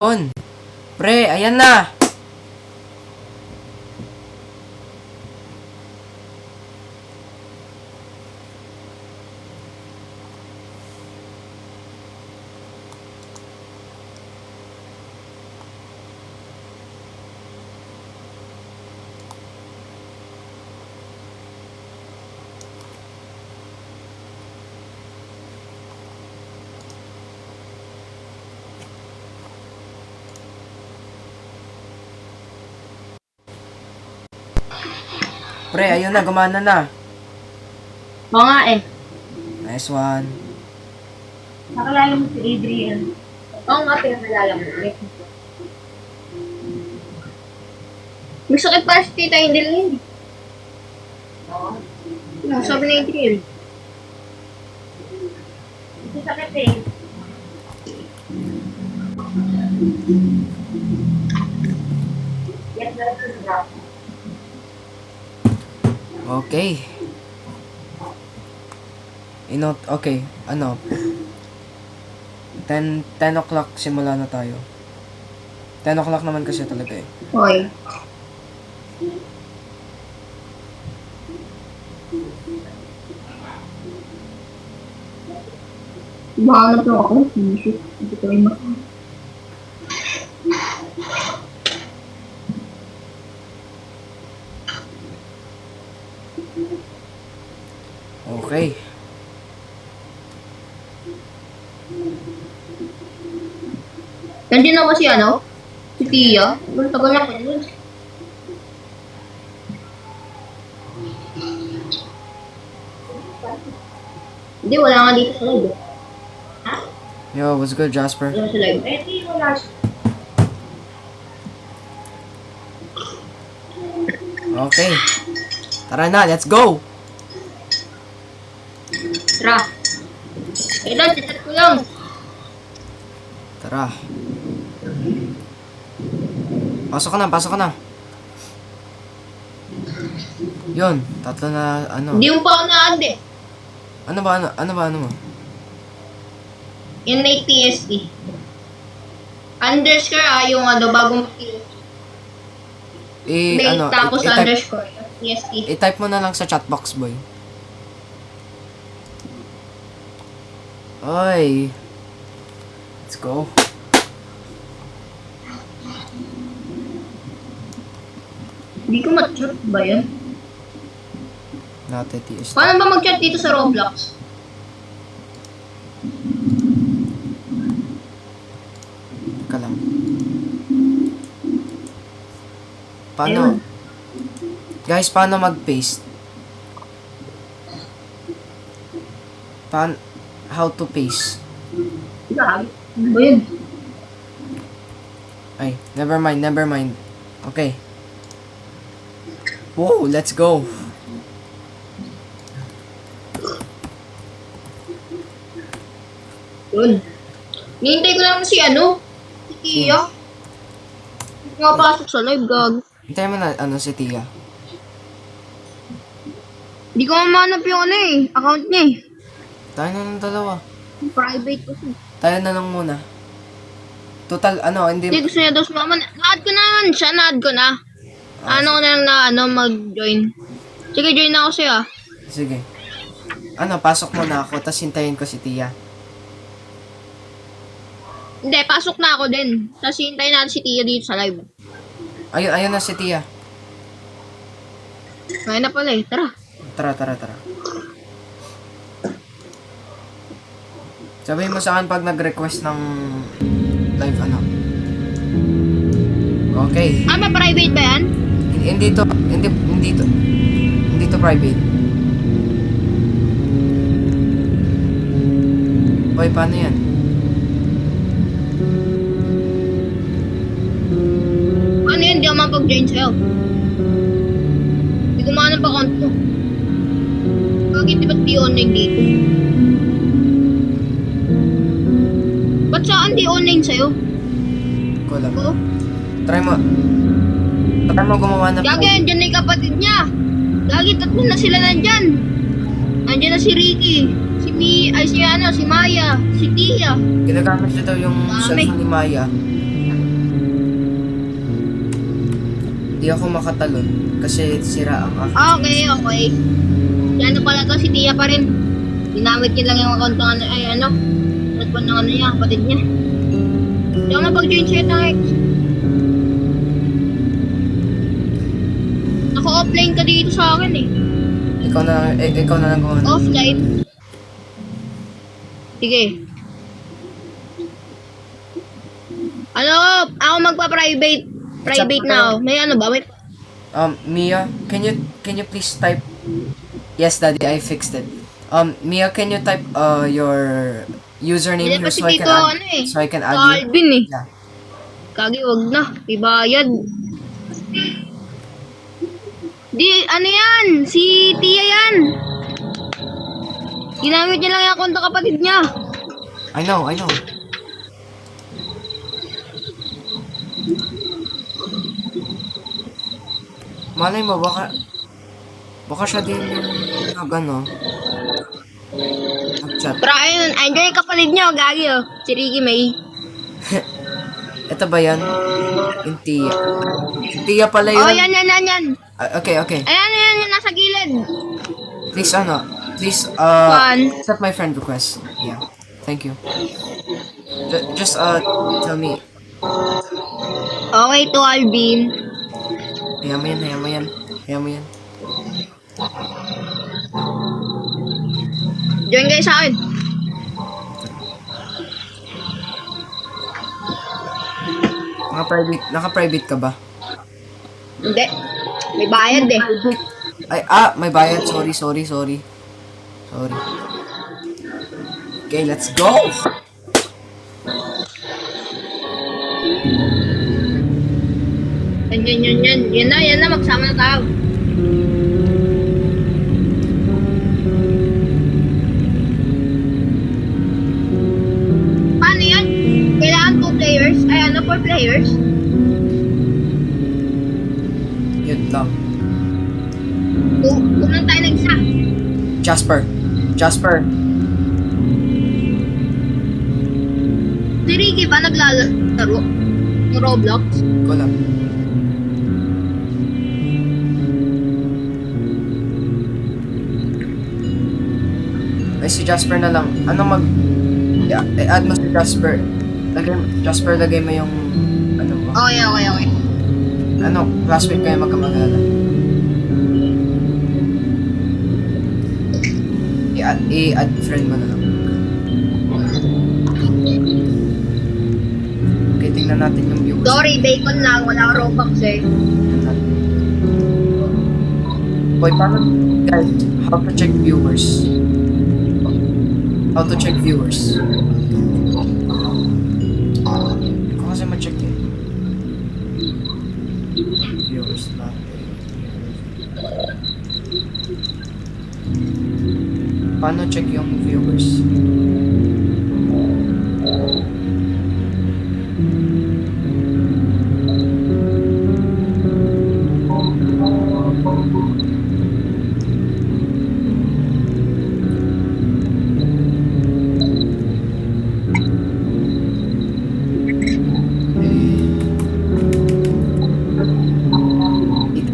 On. Pre, ayan na. Pre, ayun na, gumana na. Oo nga eh. Nice one. Nakalala mo si Adrian. Oo nga, pero nalala mo. May sakit pa si Tita Indel ngayon. Oo. Sabi ni Adrian. May sakit eh. Yes, that's the Okay. Okay, 10 o'clock simula na tayo. 10 o'clock naman kasi talaga eh. Hoy. Mahanap lang ako. Hindi ko rin mahanap. Okay. Nandiyan na ba si Si Tia? Tagal na ko yun. Hindi, wala nga dito sa live. Yo, what's good, Jasper? Wala sa live. Eh, di wala. Okay. Tara na, let's go! Tara. Kailan, chat ko lang. Tara. Pasok ka na. Yun, tatlo na, Hindi mo pa ako na-add eh. Ano mo? Yung may TST. Underscore yung bagong TST. Tapos underscore, yung TST. I-type mo na lang sa chatbox, boy. Oy. Let's go. Hindi ko mag-chat ba yun? Natin TST. Paano ba mag-chat dito sa Roblox? Teka lang. Paano? Ayun. Guys, paano mag-paste? How to paste? Grabe. Ano ba yun? Ay, never mind. Okay. Whoa, let's go. Yun. Nihintay ko lang si si Tia. Hindi nga pasok sa live, gag. Hintayin mo na, si Tia. Hindi ko mamanap yung account niya eh. Tayo na ng dalawa. Private kasi. Tayo na lang muna. Total, Hindi gusto niya daw sumama. Na-add ko naman siya, na-add ko na. Ano ko na lang na mag-join. Sige, join na ako sa'yo ah. Sige. Pasok muna ako, tapos hintayin ko si Tia. Hindi, pasok na ako din. Tapos hintayin natin si Tia dito sa live. Ayun na si Tia. Kaya na pala eh, tara. Tara. Sabihin mo sa akin pag nag-request ng live Okay. May private ba yan? Hindi to private. Hoy, paano yan? Ano yun? Hindi ako mapag-join sa'yo. Hindi ko mahanap account ko. Bakit di ba't di online dito? Ba't saan di online sa'yo? Ko lang. Oo. Try mo gumawa ng Gagi, andyan na yung kapatid niya. Gagi, tatlo na sila nandyan. Andyan na si Ricky. Si Maya, si Tia. Ginagamit niya daw yung Dami. cellphone ni Maya. Di ako makatalon kasi sira ang aking. Okay. Si ano pala to, si Tia pa rin. Ginamit niya lang yung account ng ano, ay ano. Ano ng ano niya, kapatid niya. Hindi ako mapag-join siya ito, Hex. Naka-offline ka dito sa akin eh. Ikaw na lang kung ano. Offline. Sige. Ano, ako magpa-private. Private na ako. May ano ba? May... Mia, can you please type? Yes, Daddy, I fixed it. Mia, can you type your username Hindi here pa si Tito, ano eh. so I can add you? Alvin eh. Yeah. Kagi, wag na. Ibayad. Di, ano yan? Si Tia yan. Ginamit niya lang yung account ng kapatid niya. I know. Malay mo, baka siya din yung nag-chat. Pero ayun, andyan yung kapatid niya, Gagi oh. Si Ricky May. Ito ba yan? Yung Tia. Tia pala yun. Oh, yan. Okay. Ayan, yung nasa gilid. Please, Fun. accept my friend request. Yeah. Thank you. Just tell me. Okay to Alvin. Hayaan mo yan. Join kayo sa akin. Naka-private ka ba? Hindi. May bayad eh. Ay, may bayad. Sorry. Okay, let's go! Yan. Yan na. Magsama na tayo. Paano yan? Kailangan 2 players? Ay, 4 players? Yun lang. Kung lang tayo nag-isa. Jasper. Si Ricky ba naglalaro? Ng Roblox? Ko lang. Ay, si Jasper na lang. I-add mo si Jasper. Lagay mo yung, mo. Okay. Classmate kayo magkamagala. I-add friend mo na lang. Okay, tingnan natin yung viewers. Sorry, bacon lang. Wala akong Roblox eh. Boy, paano, guys, how to check viewers? Hindi ko kasi ma-check eh. Viewers natin. Paano check yung viewers?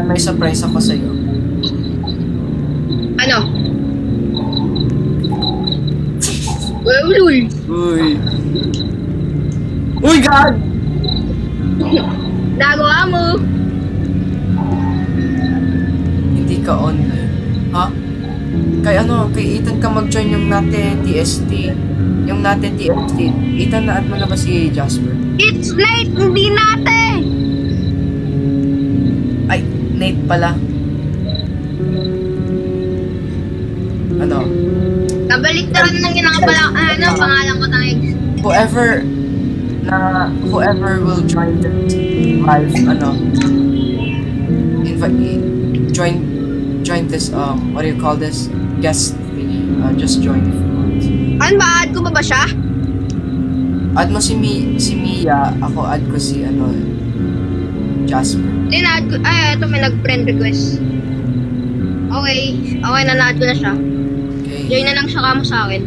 May surprise ako sa'yo. Ano? Ulul. Uy, God! Nagawa mo. Hindi ka online. Ha? Kay Ethan ka mag-join yung natin TST. Ethan, na-add mo na ba si Jasper? It's late. Hindi natin. Ay, Nate pala. Kabalik na rin ng pangalan ko ng Whoever will join this live, join this, what do you call this? Guest thingy. Just join if you want. Ano ba? Add ko ba siya? Add mo si Mia, ako add ko si, Jasper. Din-add ko. Ay, ito may nag-friend request. Okay, na-add ko na siya. Okay. Join na lang siya kamo sa akin.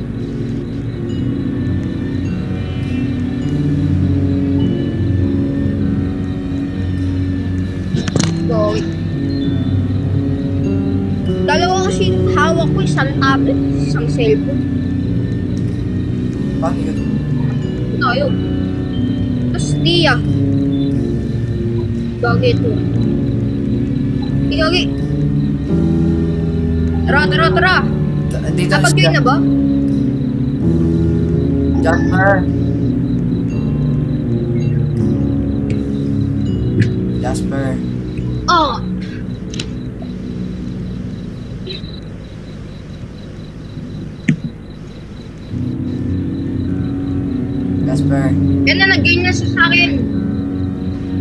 Go. ko isang tablet, isang cellphone. Paano yun? Tayo. Tapos Tia. Gagi ito. Gagi. Tara. Dito na Napag-join na ba? Jasper. Jasper. Oo. Jasper. Yan na, nag-join na siya sa akin.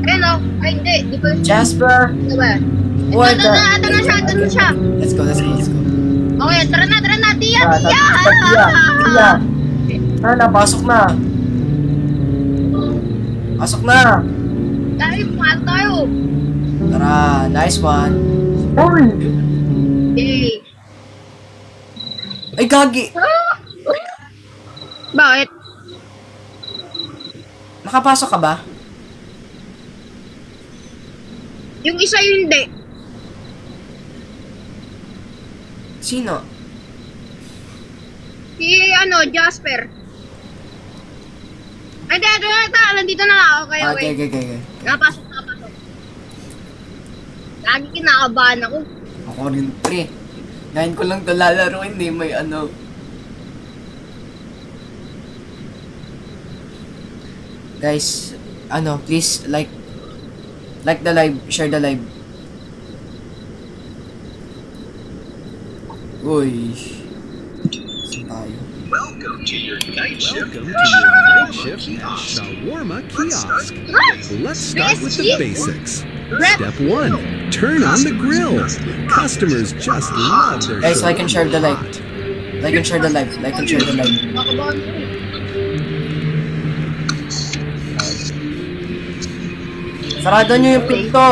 Ayun o. Ay, hindi. Di ba? Jasper! Di ba? What Ito na siya. Let's go. Okay, tara na. Tia! Tia! Na, pasok na. Pasok na. Dahil, mahal tayo. Tara, nice one. Uy! Yay. Ay, gagi! Bakit? Nakapasok ka ba? Yung isa yun hindi. Sino? Si Jasper. Ay, nandito na nga. Okay. Okay. Napasok. Lagi kinakabahan ako. Ako rin, pre. Ngayon ko lang ito lalaro, hindi may ano. Guys, please like the live, share the live. Uy. Saan tayo? Welcome to your night shift at Shawarma Kiosk. Let's start with the basics. Step 1. Turn on the grill. Customers just love their Guys, like and share the shawarma live. Like and share the live. Nakabahan ko. Sarado nyo yung pinto!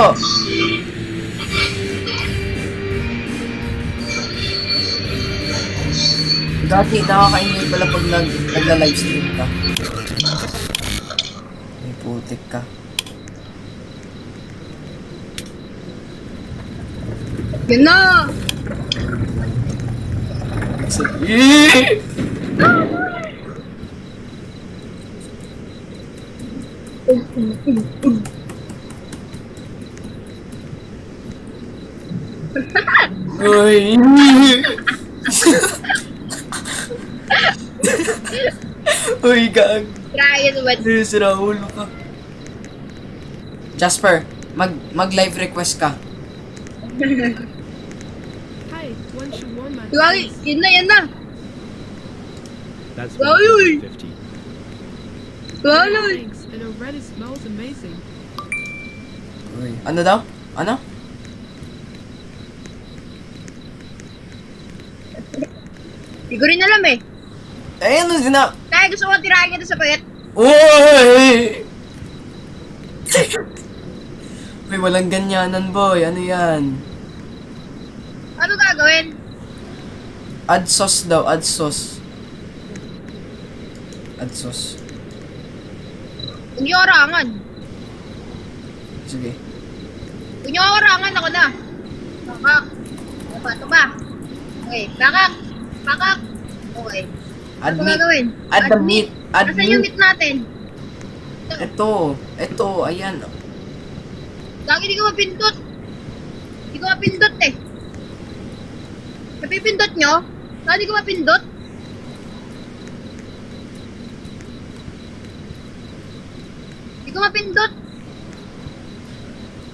Dati, nakakaingay pala pag nagla-livestream ka. May putik ka. Yan na! Uy! Uy, gag! Try it, but Sira ulo ka. Jasper, mag-live request ka. Hi, one shawarma. Tuwagi, yan na. That's Uy! 150. Tuwagi. Thanks, and already smells amazing. Uy. Ano daw? Ano? Hindi ko rin alam eh. Eh, ano sina... Kaya gusto ko tirahin kita sa payat. Uy! Uy, walang ganyanan, boy. Ano yan? Ano gagawin? Add sauce daw, add sauce. Add sauce. Huwag niyo orangan. Sige. Huwag niyo orangan, ako na. Pakak. Ito ba? Okay, pakak. Okay. Add Ano meat. gagawin? Add the meat. Add Nasaan yung meat. meat natin? Ito, ayan. Lagi di ko mapindot. Di ko mapindot eh. Napipindot nyo? Lagi di ko mapindot. Di ko mapindot.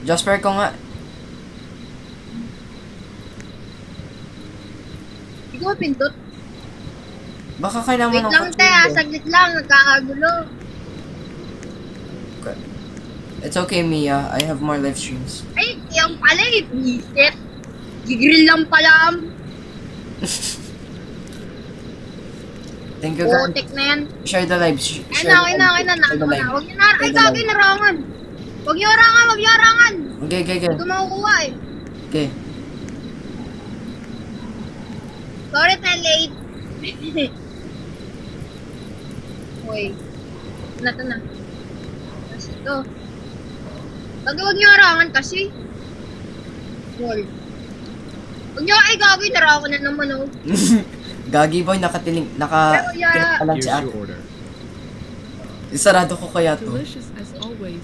Jasper ko nga. Di ko mapindot. Baka kailangan Wait lang te ah, saglit lang. Nagkakagulo. It's okay, Mia. I have more live streams. Ay, yung pala eh. Bisit. Gigrill lang pala. Thank you, guys. Putik na yan. Share the live. Ay na. Share the live. Huwag niyo na. Ay, Share the gagawin live. na rangan. Huwag niyo orangan. Okay. Hindi ko makukuha eh. Okay. Sorry, na late. Uy. Ito na. Tapos ito. Huwag niyo orangan kasi. Wall. Huwag niyo ay gagawin, nara ako na naman oh. Gagi boy, nakatinig, Pero, yeah. pa lang Here's si ate. your order. Isarado ko kaya to. Delicious as always.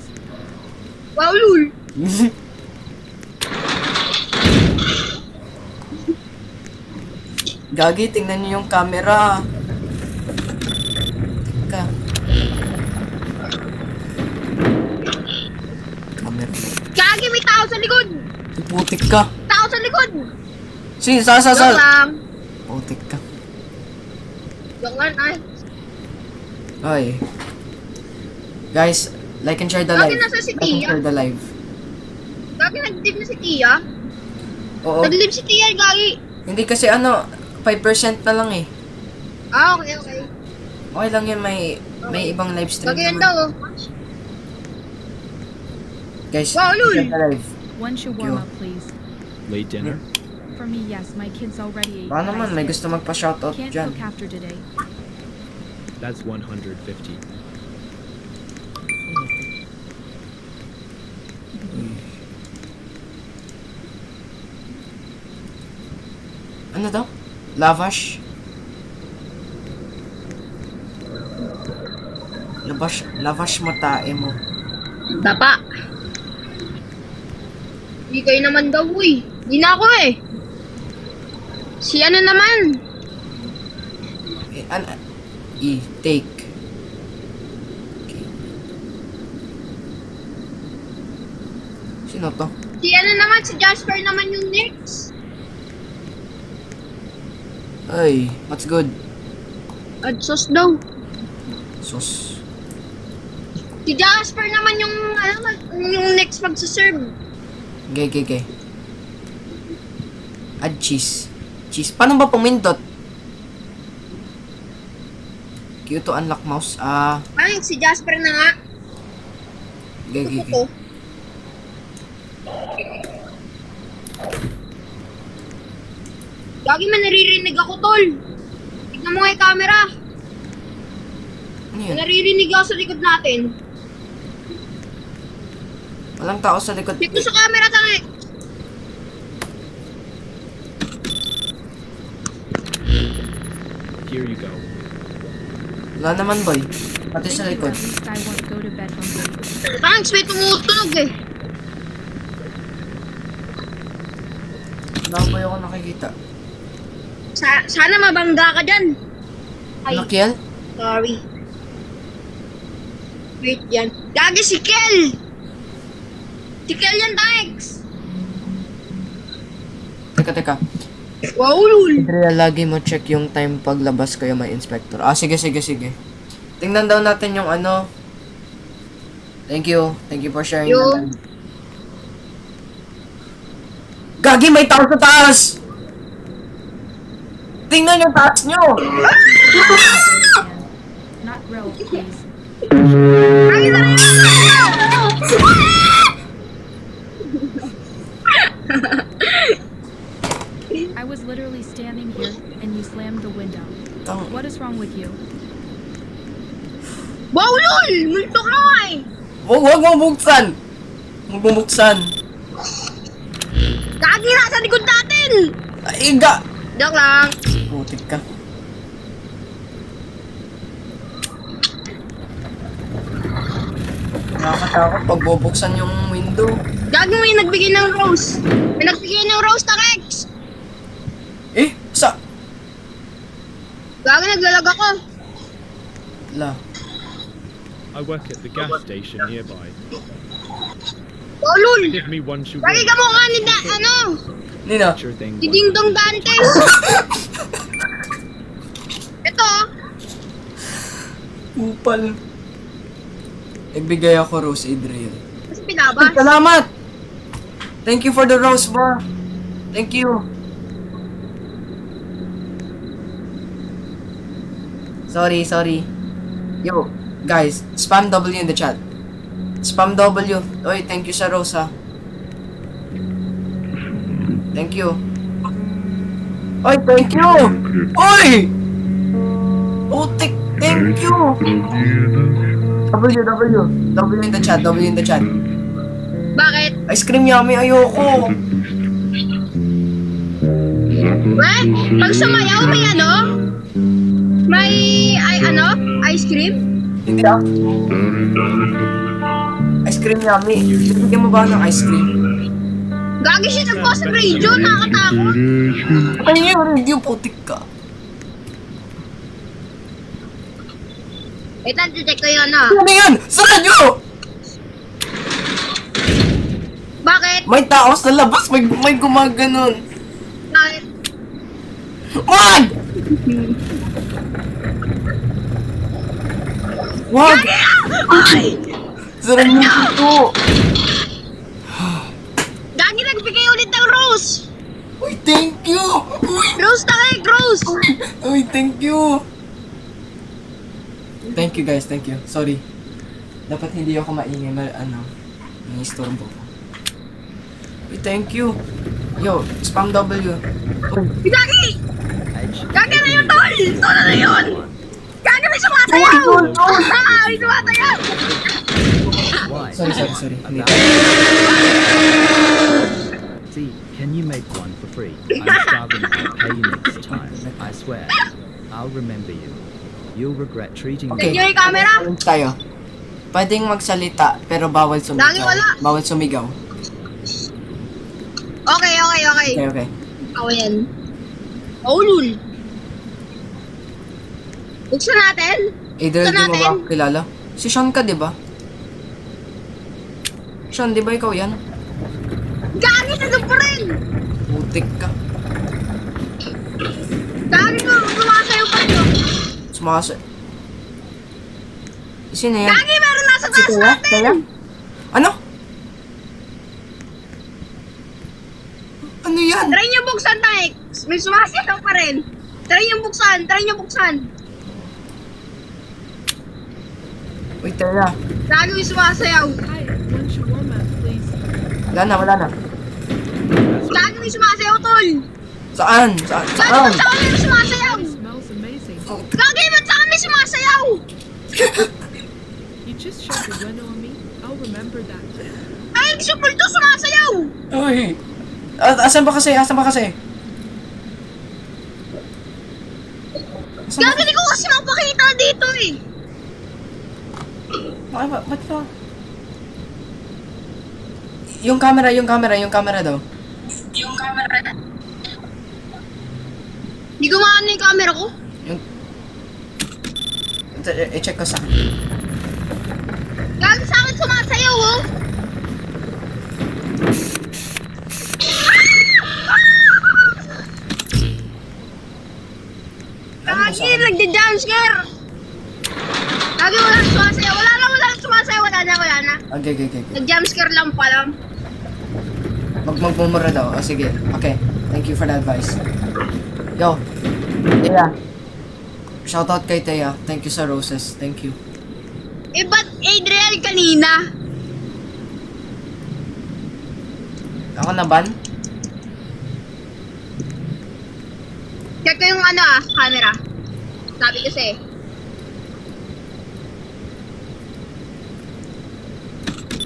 Wow, lul. Gagi, tingnan niyo yung camera. Teka. Camera. Gagi, may tao sa likod. Putik ka. Tao sa likod. Sige, Joke sal. lang. Putik ka. Joke lang, ay. Oy. Guys, like and share the Gagi, live. nasa si Like and Tia. share the live. Gagi, nag-live na si Tia. Oo. Nag-live si Tia, Gagi. Hindi kasi ano, 5% na lang eh. Ah, okay, okay. Okay lang yun, may ibang live stream Gagi yan naman. daw oh. Guys, Wow, lul. share the live. One shawarma, please. Late dinner? For me, yes. My kids already ate. Baka but I naman, may skipped. gusto magpa-shoutout Can't dyan. cook after today. That's 150. Ano daw? Lavash? Lavash matae mo. Dapa. Hindi kayo naman daw, uy. Hindi na ako eh. Si ano naman? Take. Okay. Sino to? Si ano naman? Si Jasper naman yung next. Ay, what's good? Add sauce daw. Sus. Si Jasper naman yung, ano, yung next magsaserve. Gay. Add cheese. Cheese. Paano ba pumindot? Q to unlock mouse. Ay, si Jasper na nga. Gay. Ito. Lagi man naririnig ako, tol. Tignan mo nga yung camera. Ano yun? Naririnig ako sa likod natin. Walang tao sa likod. Check mo sa camera, tangi. Here you go. Wala naman boy. Pati sa Thank you. likod. At least I won't go to bed hungry. Thanks, may tumutunog eh. Wala ba ako nakikita? Sana mabangga ka dyan. Ay, Ano Kiel? sorry. Wait yan. Gagi si Kel! Si Kel yan, thanks! Teka. Wow, lul! Andrea, lagi mo check yung time paglabas kayo may inspector. Sige. Tingnan daw natin yung ano. Thank you for sharing. Yo. the live. Gagi, may tao sa taas! Tingnan yung taas nyo! Not real, please. Ay, sorry! I was literally standing here and you slammed the window. Tang, What is wrong with you? Wow, lul! Multo ka nga eh! Huwag mong buksan! Huwag mong buksan! Gagi, nasa likod natin! Ay, ga! Joke lang. Putik ka. Nakakatakot pag bubuksan yung window. Gagi, may nagbigay ng rose. May nagbigay ng rose na Rex. Eh, sa... Gagi, naglalag ako. La. I work at the gas station nearby. Wow, lul! Give me one Gagi, shawarma. kamukha ni ano? Nina. Sure thing. Si Ding Dong Dantes. Ito. Upal. Nagbigay ako rose, Adriel. Kasi pinabas. Salamat! Thank you for the rose bar. Thank you. Sorry. Yo, guys, spam W in the chat. Spam W. Oy, thank you sa rose ha. Thank you. Oy, thank you! Oy! Putik, thank you! W in the chat. Bakit? Ice cream yummy, ayoko. Weh, pag sumayaw may ano? May, ice cream? Hindi ah. Ice cream yummy. Bibigyan mo ba ng ice cream? Gagi siya nagpost ng radio, nakakatakot. Ano yung radio? Putik ka. Ito, check ko yun ah. Ano yan? Saan nyo? Bakit? May tao sa labas. May gumaganon. Bakit? Wag! Wag! Ay! Saan nyo ito? Gagi nagbigay ulit ng rose! Uy, thank you! Uy! Rose na kayo, rose! Uy, thank you! Thank you guys, thank you. Sorry. Dapat hindi ako maingay, may istorbo ko. Uy, thank you. Yo, spam W. Gagi! Gagi na yun, tol! Tol na yun! Gagi may sumasayaw! May sumasayaw! Sorry. Hindi. See, can you make one for free? I'm starving. I'll pay you next time. I swear. I'll remember you. You'll regret treating Okay. Tignan yung camera! Challenge tayo. Pwedeng magsalita, pero bawal sumigaw. Lagi wala. Bawal sumigaw. Okay. Okay. Ako yan. Oh, lul. Buksan natin? Adriel, Ito di mo ba natin. ako kilala? Si Sean ka, di ba? Sean, di ba ikaw yan? Gagi, nandun pa rin! Putik ka. Gagi ko, sumasayaw pa rin. Sumasa. Sino yan? Gagi, meron nasa Si taas Taya? natin! Taya? Ano? Ano yan? Try niyo buksan, Taek. May sumasayaw pa rin. Try niyo buksan. Uy, Taya. Gagi, may sumasayaw. Hi, one shawarma, please. Wala na. Gagi, may sumasayaw, tol. Saan? Gagi, Saan? ba't sa kami may sumasayaw? Smells amazing. Gagi, ba't sa kami sumasayaw? You just shut the window on me. I'll remember that. Ay, si Pulto sumasayaw. Uy. Asan ba kasi? Gagi, di ko kasi mapakita dito eh. Ba't ba? Yung camera daw. Di ko maano yung camera ko. I-check ko sa... Gagi, sa akin sumasayaw, oh. Gagi, nagdi-jumpscare. Gagi, wala nang sumasayaw. Wala na. Okay. Nag-jumpscare lang pala. Magmumura daw. Oh, sige. Okay. Thank you for the advice. Yo. Teya. Shoutout kay Teya. Thank you sa roses. Thank you. Eh, ba't Adriel kanina? Ako na ban? Check ko yung camera. Sabi kasi.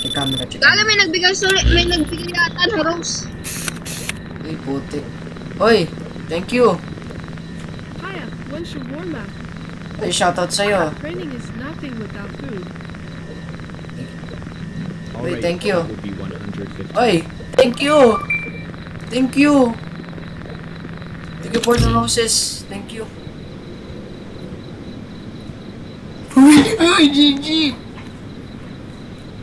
May camera check. Gagi, may nagbigay yata ng rose. Uy, putik. Hoy! Thank you. Hiya, one shawarma. Ay, shoutout sa'yo. Training is nothing without food. Wait, thank you. Will be 150. Oy! Thank you! Thank you for the roses. Thank you. Uy, GG!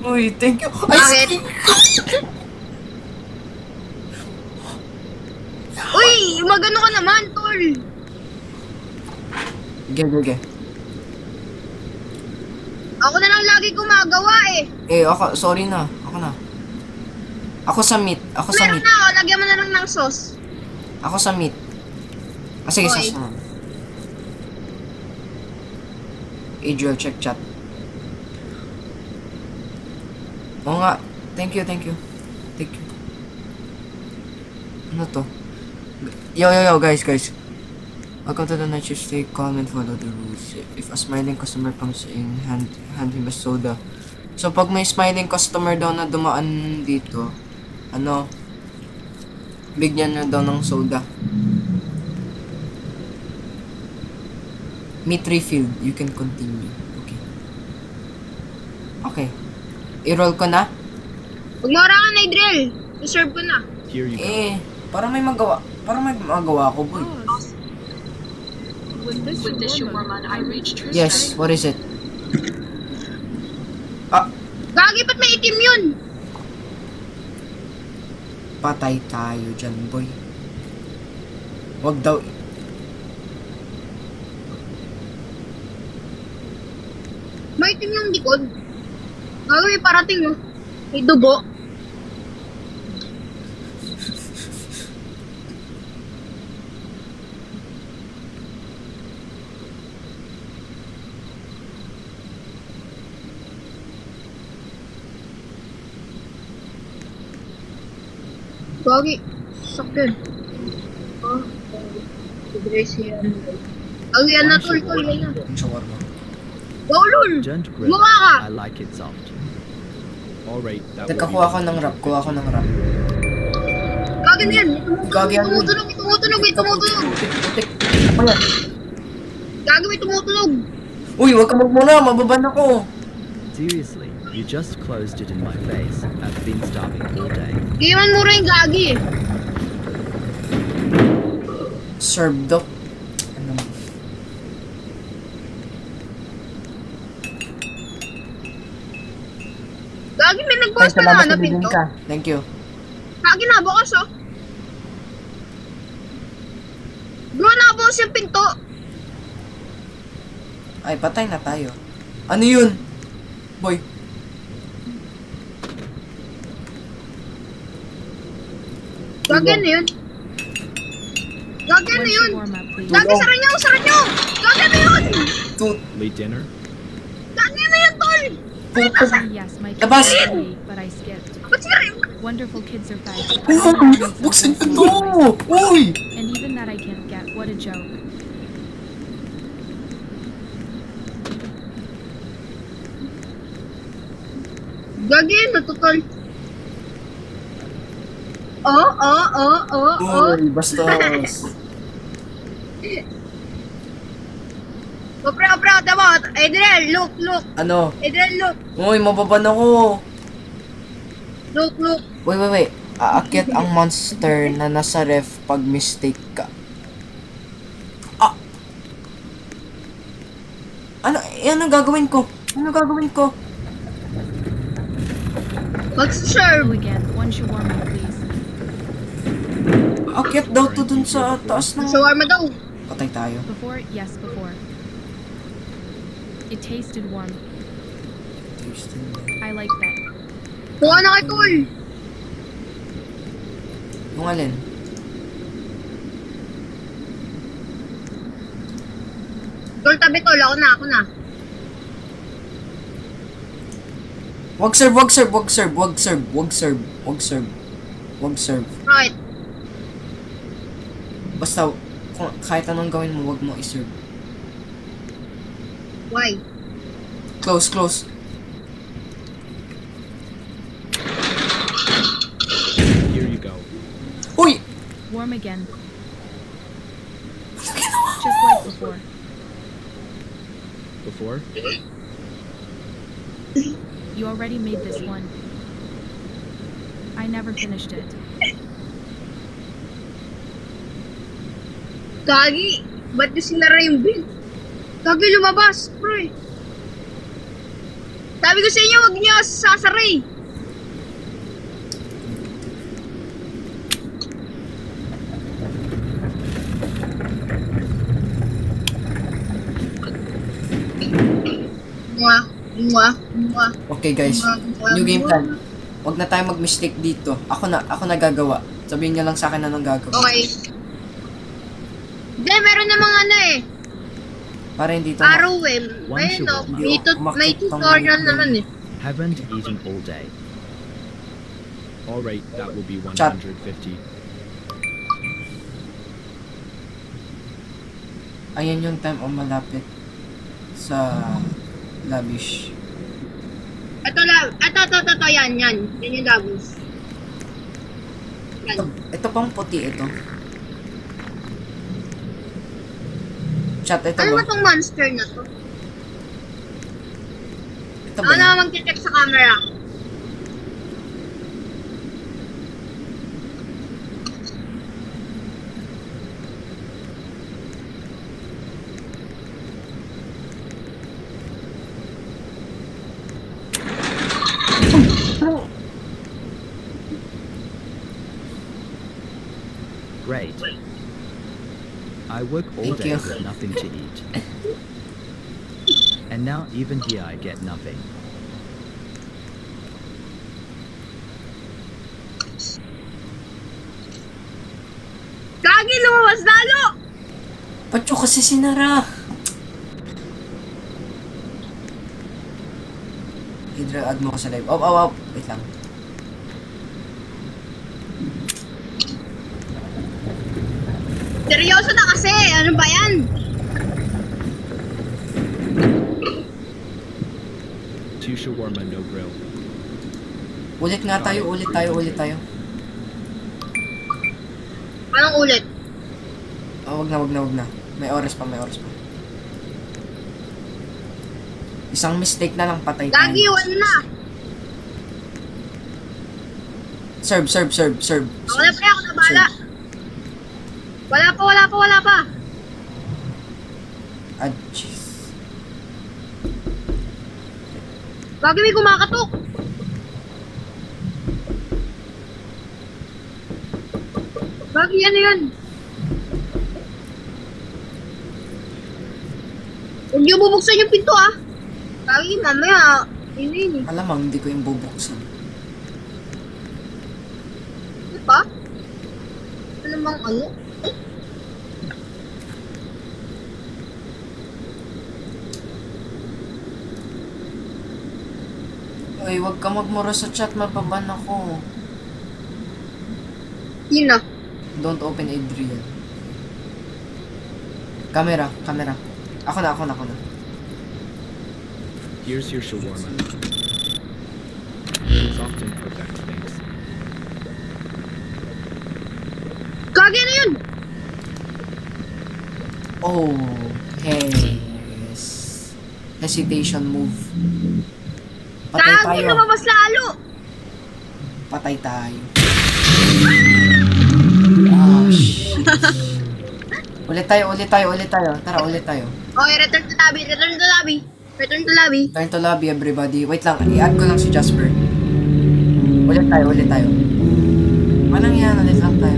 Uy, thank you. Bakit? Uy, magano ka naman, tol. Okay. Ako na lang lagi gumagawa eh. Ako, sorry na. Ako sa meat. Meron na, lagyan mo na lang ng sauce. Ako sa meat. Sige, Okay. sauce na. Adriel, check chat. Oo nga. Thank you. Ano to? Yo, guys. Welcome to the night shift. Stay calm and follow the rules. If a smiling customer comes in, hand him a soda. So, pag may smiling customer daw na dumaan dito, bigyan na daw ng soda. Meat refilled. You can continue. Okay. Okay. I-roll ko na? Huwag mo harangan na i-drill. Reserve ko na. Here you go. Parang may magawa ako, boy. Pause. With this shawarma, Yes, what is it? Gagi, ba't may itim yun? Patay tayo dyan, boy. Wag daw. May itim yung likod. Gagi, may parating oh. May dugo. Gagi, sakit. Oh, dress yan. Gagi, yan na, tol, yan na. Yung shawarma. Go, lul! Don't grill. Gumawa ka! I like it soft. Alright, that will Teka, be kuha ko ng wrap. Gagi na yan. Gagi yan. Tumutunog, may tumutunog. Putik. Ano yan? Gagi, may tumutunog. Uy, wag ka magmuna. Mababan ako. Seriously, you just closed it in my face. I've been starving all day. Giman mura yung gagi eh. Served up. Ano? Gagi, may nagbukas pa na pinto. Thank you. Gagi, nabukas oh. Bro, nabukas yung pinto. Ay, patay na tayo. Ano yun? Boy. Gagi, ano yun? Gagi, ano One yun? shawarma, please. Gagi, sara nyo! Gagi, ano yun? Tut. late dinner. Gagi, ano yun, tol? Yes, my kids Labas! are late, but I skipped. Ba't sira yun? Wonderful kids are fast. Buksan ko to! Uy! And even that I can't get. What a joke. Gagi, ano to, tol? Uy, bastos. Pre, tama. Adriel, look. Ano? Adriel, look. Uy, mababan ako. Look. Wait. Aakyat ang monster na nasa ref pag mistake ka. Ano gagawin ko? Mag-serve. Hello again. One shawarma, please. Aakyat daw to dun sa taas ng... Shawarma daw. Patay tayo. Before? Yes, before. It tasted warm. I like that. Kuha na kay tol. Yung alin? Tol, tabi tol. Ako na. Wag serve. Right. Basta, kahit anong gawin mo, wag mo i-serve. Why? Close. Here you go. Uy! Warm again. Just like before. Before? You already made this one. I never finished it. Gagi, ba't yung sinara yung bill? Gagi, lumabas, pre. Sabi ko sa inyo, huwag niyo sasaray. Mwah. Okay guys, new game plan. Wag na tayo mag-mistake dito. Ako na gagawa. Sabihin niyo lang sa akin anong gagawin. Okay. Hindi, meron namang ano eh. Para hindi to Araw eh. One Ayun no, sugar. may tutorial naman eh. Haven't eaten all day. Alright, that will be Chat. 150. Ayan yung time o malapit sa lavish. Ito, yan. Yan yung lagos. Yan. Ito pang puti ito. Chat, ito Ano ba? ba tong monster na to? Ito ba? Ako na mag-check sa camera. Great. I work all Thank day you. with nothing to eat. And now even here I get nothing. Gagi, lumabas lalo! Ba't yung kasi sinara? Hydra, add mo ko sa live. Oh. Wait lang. Seryoso na kasi! Ano ba yan? Two shawarma, no grill. Ulit nga tayo, ulit tayo. Anong ulit? Oh, wag na. May oras pa. Isang mistake na lang, patay tayo. Gagi, wala na! Serve. Ako na pre, ako na bala. Wala pa. Ah, jeez. Gagi, may kumakatok. Gagi, ano yan? Huwag niyo bubuksan yung pinto ah. Gagi, mamaya. Yun. Malamang hindi ko yung bubuksan. Ano pa? Ano bang ano? Uy, wag ka magmura sa chat, mababan ako. Yun na. Don't open Adrian. Camera. Ako na. Here's your shawarma. It's often perfect, thanks. Gagi, ano yun? Oh, yes. Hesitation move. Patay Gagi, tayo. lumabas lalo. Patay tayo. Ah, shit. Ulit tayo. Tara, ulit tayo. Okay, return to lobby. Turn to lobby, everybody. Wait lang, i-add ko lang si Jasper. Ulit tayo. Anong yan? Ulit lang tayo.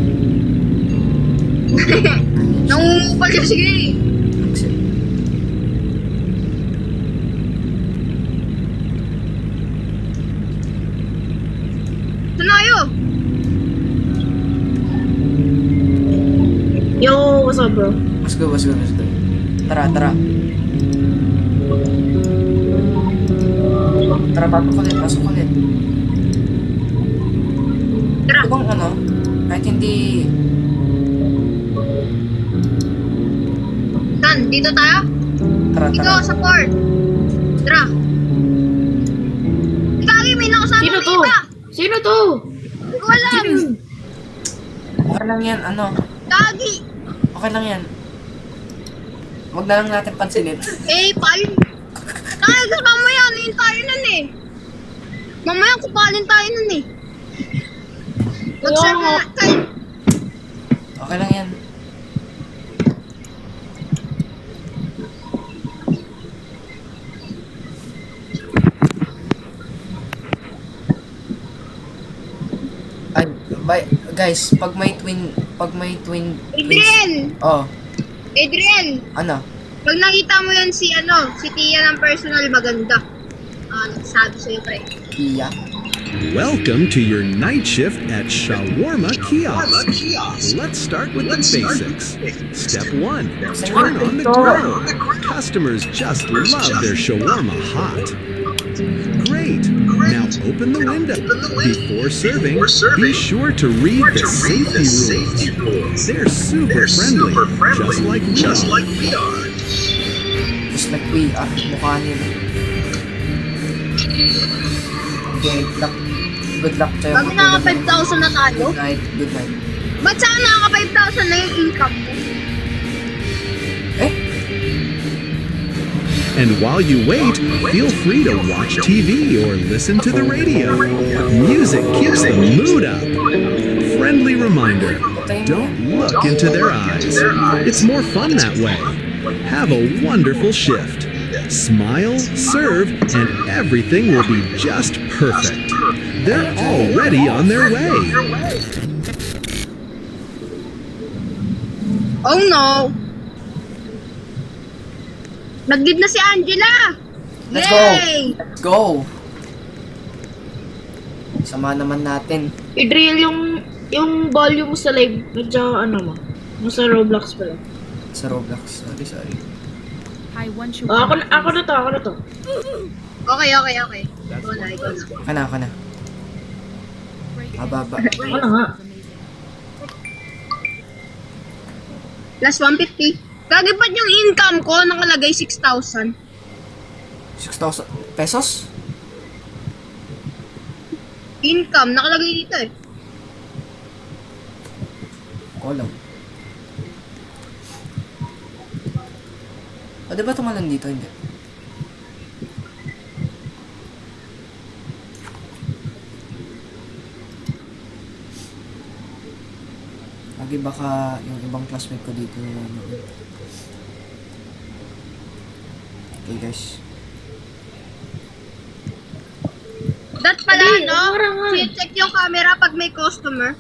Nangungupal siya, sige. Accept. Saan na kayo? Yo, what's up bro? Let's go. Tara. Tara, pasok ulit. Tara. Ito bang ano? Kahit hindi... Saan? Dito tayo? Tara. Dito, sa port. Tara. Gagi, may nakasama iba. Sino to? Hindi ko alam. Okay lang yan, ano? Gagi. Okay lang yan. Huwag na lang natin pansinin. Palin. Gagi, kasi mamaya, nahin tayo nun eh. Mamaya, kupalin tayo nun eh. Mag-serve na tayo. Okay lang yan. Ay, guys, pag may twin twins. Adrian, Ano? pag nakita mo yan si Tia ng personal maganda. Nagsabi sa'yo pre. Iya. Welcome to your night shift at Shawarma Kiosk. Let's start with the basics. Step 1. Turn on the grill. Customers just love their shawarma hot. Great. Now open the window. Before serving, be sure to read the safety rules. They're super friendly, just like we are. Just like we are. Mukha nila. Good luck tayo. Bago naka 5,000 na tayo, Good night. ba't saan naka 5,000 na yung income mo? And while you wait, feel free to watch TV or listen to the radio. Music keeps the mood up. Friendly reminder, don't look into their eyes. It's more fun that way. Have a wonderful shift. Smile, serve, and everything will be just perfect. They're already on their way. Oh no! Nag-lead na si Angela! Let's go! Yay! Let's go! Sama naman natin. I-drill yung volume mo sa live. Medyo ano mo. Sa Roblox pala. Sa Roblox. Sorry. Hi, once you Ako na to. Okay. That's Ikaw na, ikaw na. Ka na. Mababa. Ako na nga. Plus 150. Kagipad yung income ko, nakalagay 6,000. 6,000 pesos? Income, nakalagay dito eh. Ko lang. O, diba tumalan dito? Hindi. Lagi baka yung ibang classmate ko dito. Okay, guys. That pala, Hindi, no? parang nga. Check yung camera pag may customer.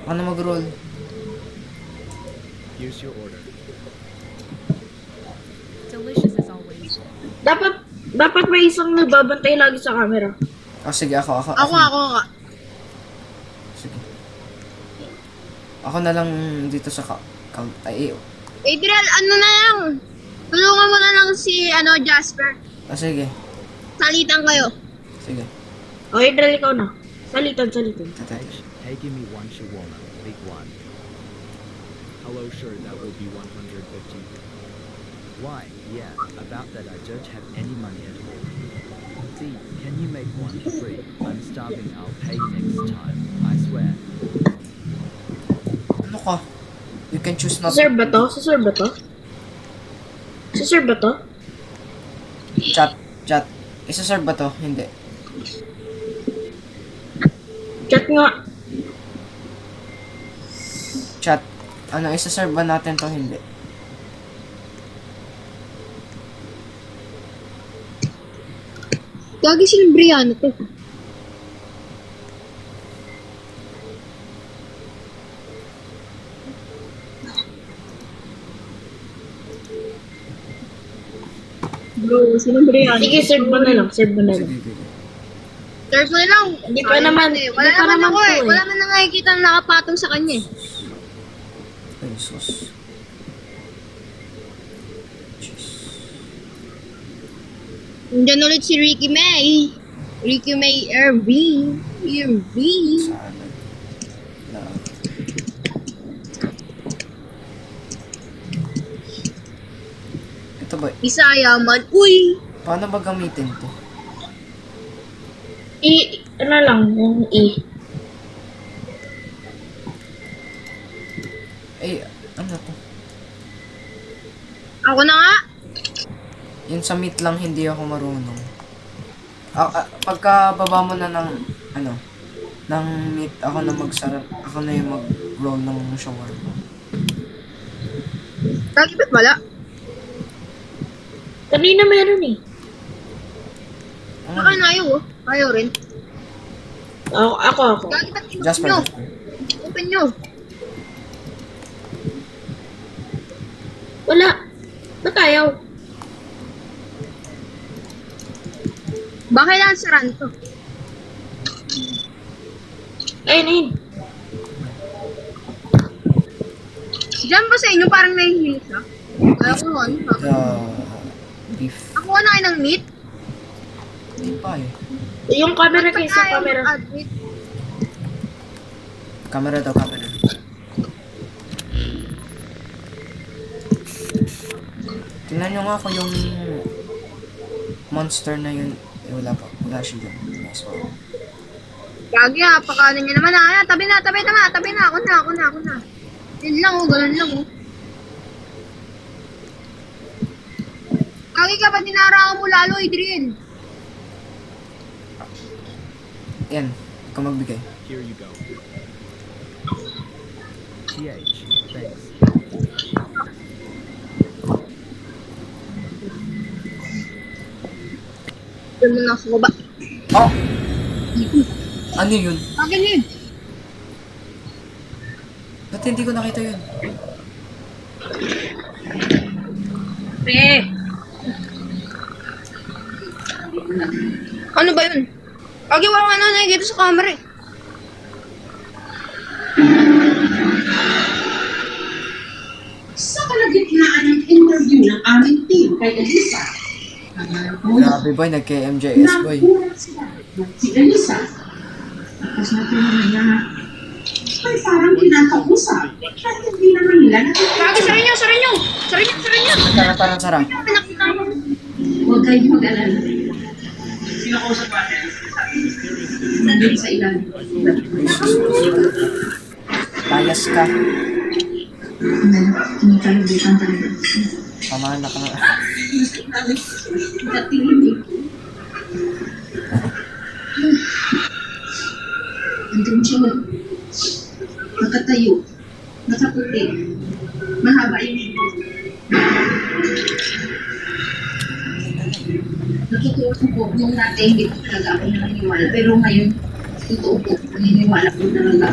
Ako na mag-roll. Here's your order. delicious as always. Dapat may isang nagbabantay lagi sa camera. Oh, sige, ako. Ako nga. Sige. Ako na lang dito sa count. Adriel, ano na lang? Tulungan mo na lang si, Jasper. Sige. Salitan kayo. Sige. Okay, drill ikaw na. Salitan. Tatay. Hey, give me one shawarma, big one. Hello, sure, that will be 150. Why? Yeah, about that I don't have any money at all. See, can you make one for free? I'm starving, I'll pay next time, I swear. Ano ka? You can choose not Serve ba to? Serve ba to? Chat. Isa-serve ba to? Hindi. Chat nga. Chat. Ano, isa-serve ba natin to? Hindi. Gagi silang Brianna to. Bro, sinong Brianna? Sige, serve mo na lang. Sige. Serve mo na lang. Hindi pa naman- Wala hindi pa naman naman ako to eh. eh. Wala man na nakikita na nakapatong sa kanya eh. Ay, sus. Jeez. Nandiyan ulit si Ricky May. Ricky May Irving. Sana. Na. Ito ba? Isaya man. Uy! Paano ba gamitin to? Ano lang, yung Ay, ano to? Ako na nga. Yung sa meat lang hindi ako marunong. Pagka baba mo na ng ng meat, ako na magsarap. Ako na yung mag-roll ng shawarma. Gagi ba't wala? Kanina meron eh. Baka na ayaw oh. Ayaw rin. Ako. Gagi ba't open Jasper. nyo? Open nyo. Wala. Ba't ayaw? Baka kailangan saran to. Ayun. Diyan ba sa inyo parang nahihili siya? Kaya ko ano ha? The beef. Ako na kayo ng meat. Hindi pa eh. Yung camera kayo sa Ayaw camera. mag-add meat. Camera daw, camera. Tingnan nyo nga ako yung monster na yun. Eh, wala pa. Wala siya dyan. Nice one. Gagi ha, pakanin nyo naman ha. Tabi na. Ako na. Yun lang oh, ganun lang oh. Kagi ka ba dinaraan mo lalo, Adrian? Yan, ikaw magbigay. Here you go. TH, thanks. Doon mo na sa baba. Oh! Ano yun? Akin yun. Ba't hindi ko nakita yun? Pre. Ano ba yun? Kagi walang ano nakikita sa camera eh. Sa kalagitnaan ng interview ng aming team kay Elisa, Grabe boy, nagka-MJS boy. nagulat sila na si Elisa. Tapos natin niya, ay parang kinakausap at hindi naman nila nakikita. Kagi, sarin nyo, sarin nyo! Sarin nyo, sarin nyo! Parang sarap. Pinakita mo. Huwag kayong mag-alala. Kinakausap natin. Nandun sa ilalim. Bias ka. Kinikalibutan talaga. Pamahan na ka na. Datingin eh. Andun siya. Nakatayo. Nakaputi. Mahaba yung natutuwa ko po nung dati hindi ko talaga ako naniniwala. Pero ngayon, totoo po, naniniwala po talaga.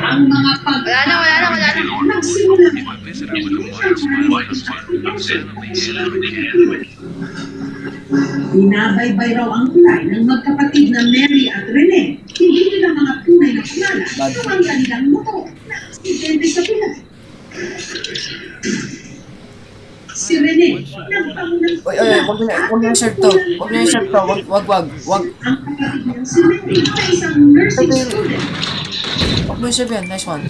Ang mga Wala na. nagsimula. Binabaybay raw ang kulay ng magkapatid na Mary at Rene. Hindi nila mga tunay na kilala ng ang kanilang motor na aksidente sa Pinas. Si Rene, nagpangunan Uy, huwag na yung shirt to. Huwag na yung shirt to. Wag. ang kapatid niyang si Mary na isang nursing student. Huwag mo yung shirt yan. Nice one.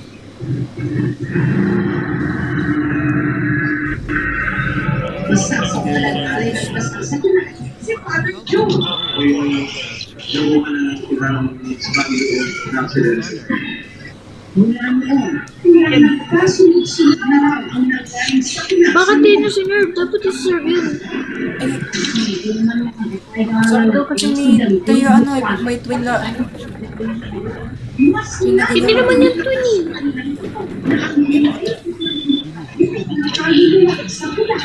Isa sa talag-alay ng kasal sa Pinas, si Father Joe. Mula noon, nagkasunod-sunod na raw ang nagaling sa Pinas. Bakit di na si Nerve? Dapat i-serve yun. Sabi daw kasi ni Tayo may twin la. Hindi naman yan twin eh.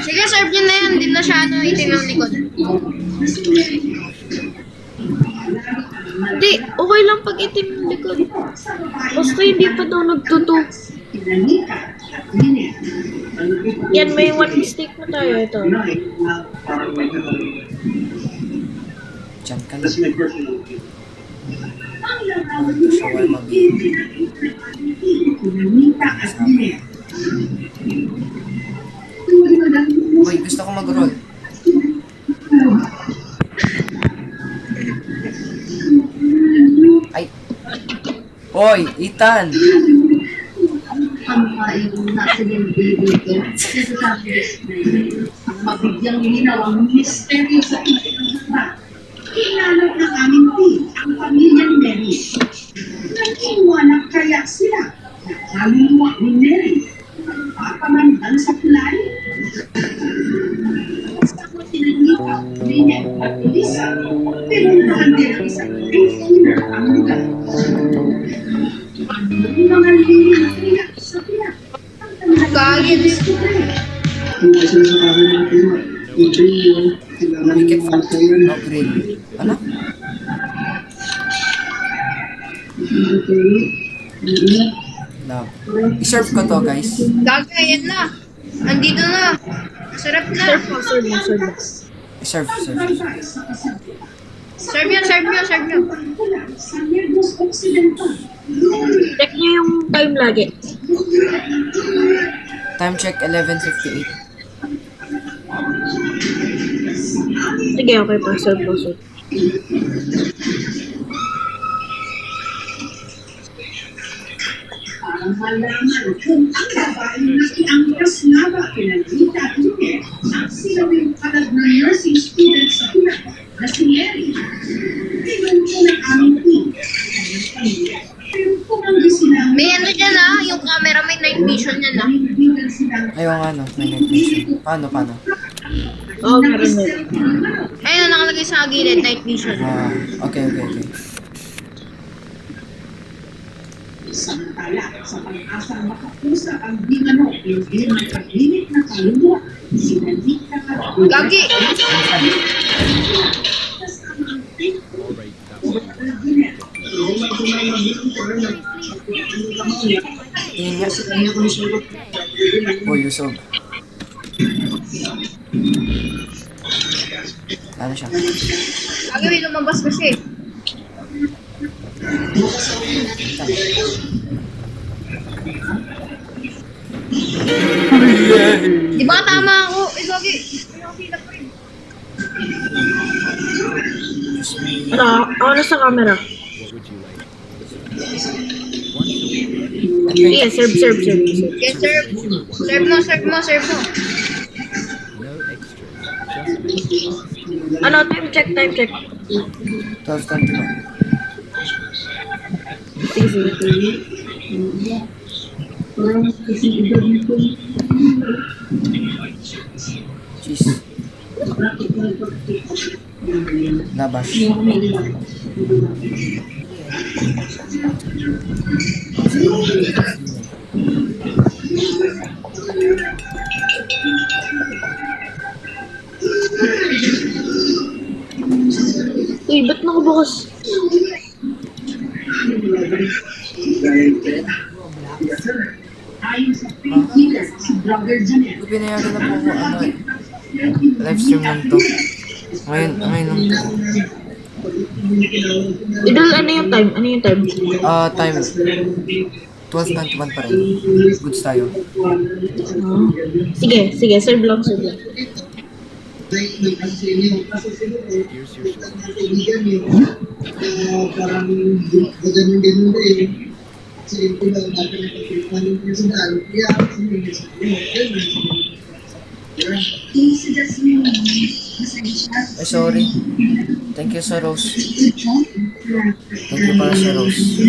Sige, serve nyo na yan. Hindi na siya itim ng likod. Hindi, okay lang pag itim yung likod. Basta hindi pa daw nagtuto. Yan, may one mistake na tayo. Ito. Diyan ka na. Shawarma baby. Uy, gusto ko mag-roll. Ay. Hoy, Ethan! Ang yung nasa yung baby ko, sinasabi ang mabigyang linaw ang misteryo sa pinagkakata. Kinalap ng aming team ang pamilyang Mary. Nag-iwanag kaya sila na kaluluwa ni Mary ang papamandang sa kulay. Basta ko tinanita, Rene at Elisa, pinuntahan din ang isang cleaner ang lugar. Ang mga lili na iyak sa piyak. Kagi, Pikit fa. No grill. Ano? Love. I-serve ko to, guys. Gagi, yan na. Andito na. Sarap na. Serve mo. I-serve. Serve nyo. Sa Negros Occidental. Check niyo yung time lagi. Time check, 11:58. Sige, okay pa. Serve mo. Parang malaman kung ang babaeng nakiangkas nga ba pinagkita at Luke ang silawing kalag na nursing student sa Pinas na si Mary. Tinunto ng aming team ang pamilya. Pero kung ang sila May ano dyan ah. Yung camera may night vision yan ah. naibigan silang Ayaw nga, no. May night vision. Paano? Oo, meron meron. Ayun na nakalagay sa gilid, night vision. Okay. Samantala, sa pag-asang makapusa ang dinano, hindi may pag-init na kaluluwa, sinalita ka Gagi! Alright, that will be 150. Tingin niya. Uy, lusog. Ano siya? Gagi, may lumabas kasi. Di ba tama ako? Gagi. Nakasila pa rin. Ano, ako na sa camera. What would you like? One Sige, serve. Yes, serve. Serve mo. no extras. Just make Ano, time check. 12:21. Sige. Cheese. Labas. Uy, ba't nakabukas? ayon sa painkiller, si Brother Janet. Pinayagan na po ako, live stream lang to. Ngayon lang to. Idol, ano yung time? Time. 12:21 pa rin. Goods tayo. Sige, serve lang. Here's your show. Parang ganun eh. Kasi ito lang natin ang pagkakalit niya sa dalo. Kaya kasi may Ay, sorry. Thank you sa Rose. Thank you para sa Rose.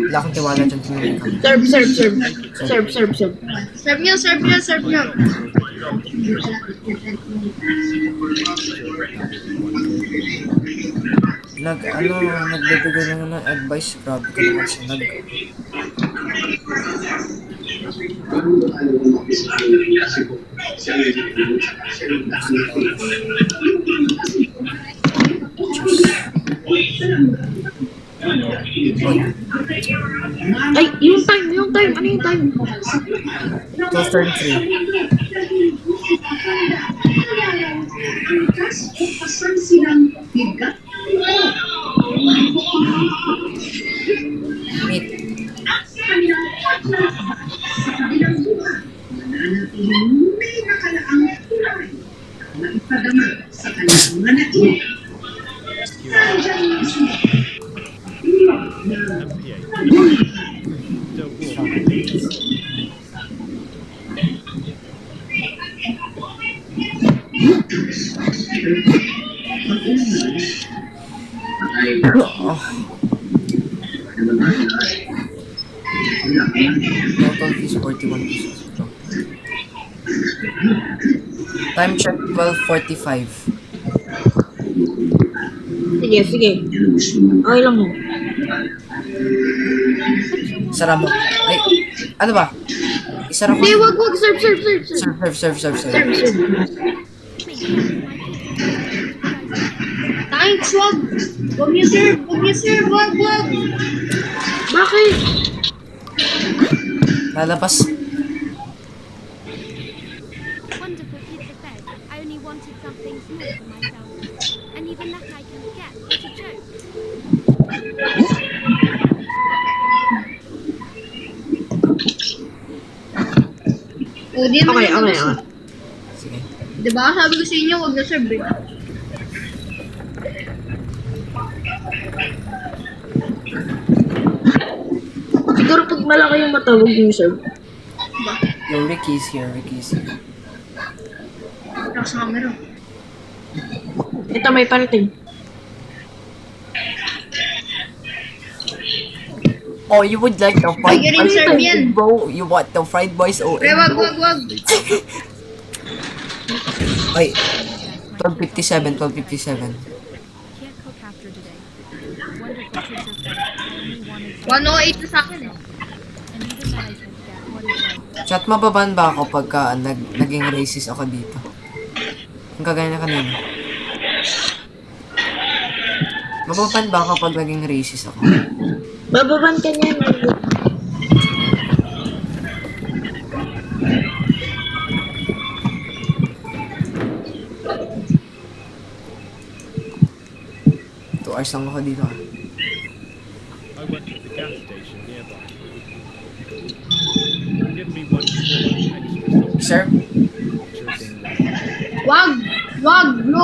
Wala akong tiwala dyan. Tingnan ka. Serve. Serve niyo. Nagbibigay naman ng advice. Grabe ka naman siya. Ay, yung time. Ano yung time? 12:33. Meet. May nakalaang tulay na ipadama sa kanyang mga natin. Total is 41 pesos. Time check 12:45. Sige. Okay lang mo. Sara mo. Ay, ano ba? Isara ko. Hindi, wag. Serve. Serve. Thanks, wag. Huwag niyo serve. Wag. Bakit? Lalabas. Wonderful piece of bed. I only wanted something small for myself. And even that I can get. What a joke. O, di naman Okay. lumabas. Sige. Diba? Sabi ko sa inyo, huwag na serve. Siguro pag malaki yung mata, huwag yung serve. Yo, Ricky's here, Ricky's here. Lakas sa camera. Ito may parating. Oh, you would like the fried Ay, rin serve yan. bro? You want the fried boys? Oh, Pre, wag. Wait. 12:57, 12:57. Can't cook after today. Wonderful teacher said I only wanted 108 na sa akin eh. and even then I can't get what is it. Chat, mababan ba ako pagka naging racist ako dito? Ang kagaya na kanina. Mababan ba ako pag naging racist ako? Bababan ka niya, Margot. Hours lang ako dito. I went to the gas station nearby. Give me one extra Sir? Sure thing. Wag, no,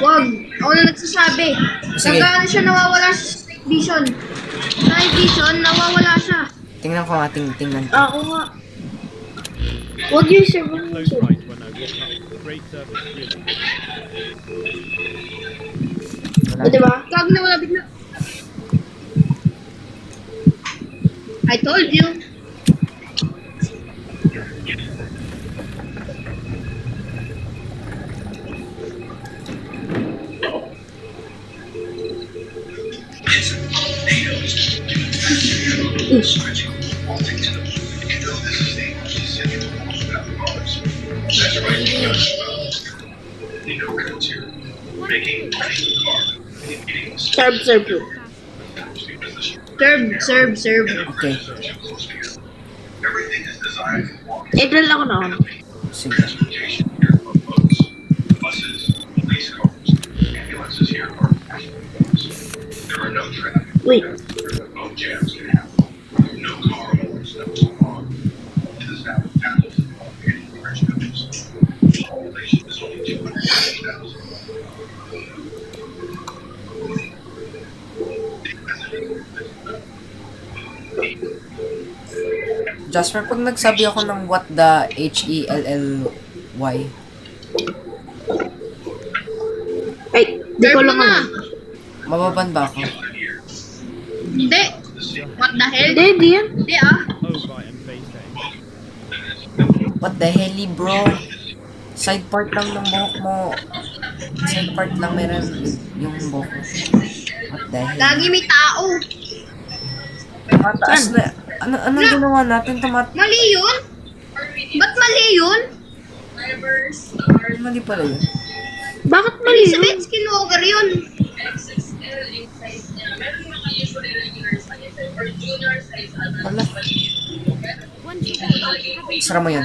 wag. Ako na nagsasabi. Sige. Nagano siya nawawala sa night vision. Sa night vision, nawawala siya. Tingnan ko nga, tingnan ko. Ako nga. Huwag yung serve, huwag yung Close serve. right when I walk up. Great service, really. O, diba? Gag na wala bigla. I told you. Serve. Serve. Okay, Adriel ako na ako. sige. Wait. Jasper, pag nagsabi ako ng what the H-E-L-L-Y, Ay, di ko Serve lang mo na. alam. mababan ba ako? Hindi. What the hell? Hindi yan. Hindi ah. Oh, right, and face A. What the hell, bro? Side part lang ng buhok mo. Side part lang meron yung buhok mo. What the hell? Lagi may tao. Mataas na. Anong ginawa natin? Mali yun? Ba't mali yun? Mali pala yun. Bakit mali yun? Elizabeth Skinwalker yun. Wala. Once you hold it, having Sara mo yan.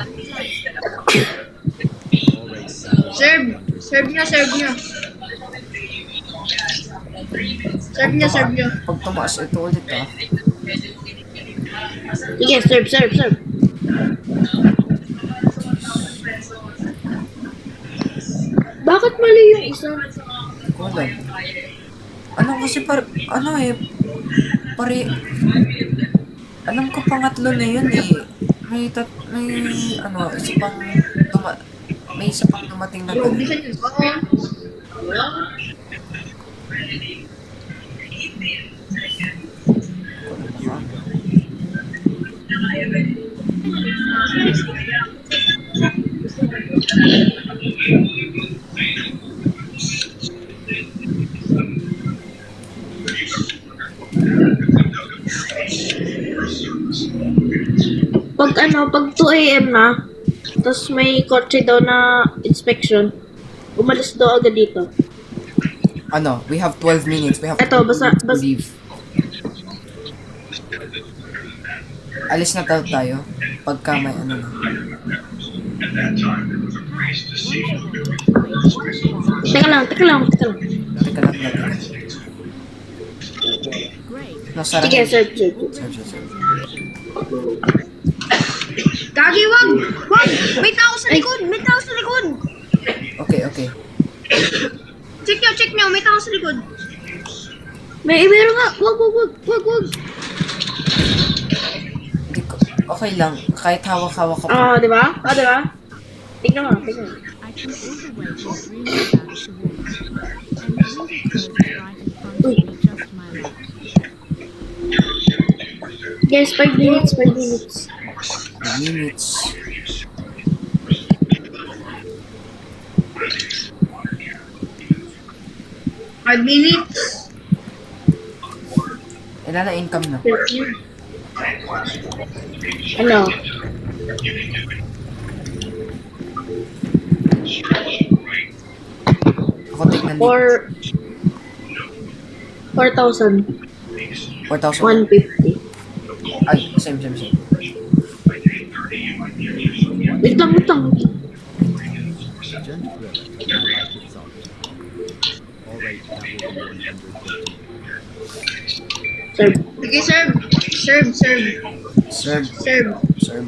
Serve. Serve niya. Serve niya. Pag tumaas ito ulit ah. Sige, serve. Bakit mali yung isa? Wala. Ano kasi alam ko pangatlo na yun eh. May isa pang dumating na Bro, ganun. bisan yun. Oo. Pag 2 AM na, tapos may kotse daw na inspection, umalis daw agad dito. Ano, we have 12 minutes. We have Eto, to basta- leave. Alis na tayo pagka may ano na. Teka lang. Teka lang natin. great. Nasara. Sige, serve. Serve. Gagi, wag! May tao sa likod! Okay. Check nyo, may tao sa likod. Meron nga. Wag. Okay lang. Kahit hawak-hawak ka pa. Ah, di ba? Ah, di ba? Tignan mo, tignan mo. I can all the way from dreaming about it to warm. And the reader code is right in front of me, just my lap. Guys, 5 minutes, 5 minutes. 5 minutes. Five minutes. Ilan na income na? Ano? Ako tignan din. 4,000. 4,000. 150. Ay, same. Wait lang, wait lang. Gent grill it. I like it soft. Alright, that will be 150. Sir, Sige, serve. Serve.